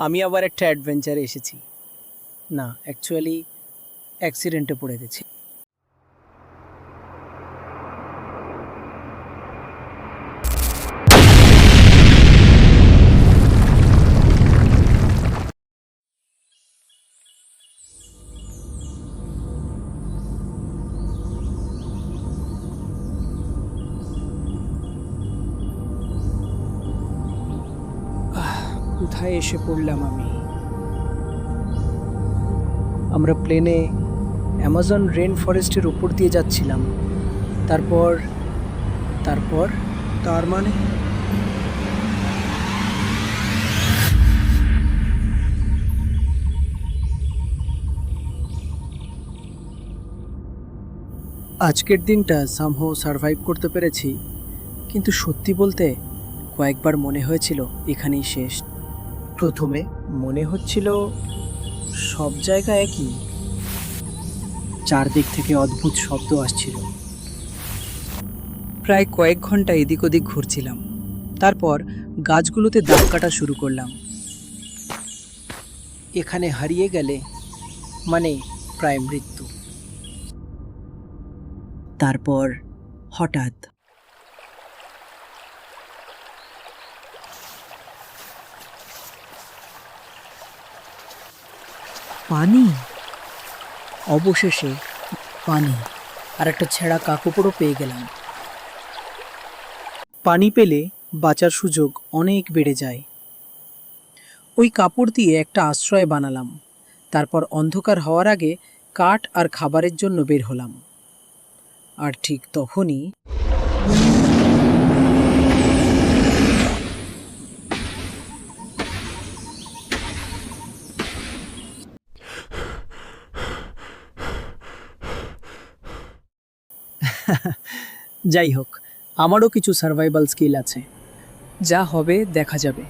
আমি আবার একটা অ্যাডভেঞ্চারে এসেছি। না, অ্যাকচুয়ালি অ্যাক্সিডেন্টে পড়ে গেছি। কোথায় এসে পড়লাম আমি? আমরা প্লেনে অ্যামাজন রেন ফরেস্টের উপর দিয়ে যাচ্ছিলাম। তারপর তারপর তার মানে আজকের দিনটা সামহাও সারভাইভ করতে পেরেছি, কিন্তু সত্যি বলতে কয়েকবার মনে হয়েছিল এখানেই শেষ। প্রথমে মনে হচ্ছিল সব জায়গা একই, চারদিক থেকে অদ্ভুত শব্দ আসছিল। প্রায় কয়েক ঘন্টা এদিক ওদিক ঘুরছিলাম, তারপর গাছগুলোতে দাগ কাটা শুরু করলাম। এখানে হারিয়ে গেলে মানে প্রায় মৃত্যু। তারপর হঠাৎ পানি, অবশেষে পানি, আর একটা ছেঁড়া কাপড়ও পেয়ে গেলাম। পানি পেলে বাঁচার সুযোগ অনেক বেড়ে যায়। ওই কাপড় দিয়ে একটা আশ্রয় বানালাম, তারপর অন্ধকার হওয়ার আগে কাঠ আর খাবারের জন্য বের হলাম। আর ঠিক তখনই যাই হোক, আমারও কিছু সার্ভাইভাল স্কিল আছে, যা হবে দেখা যাবে।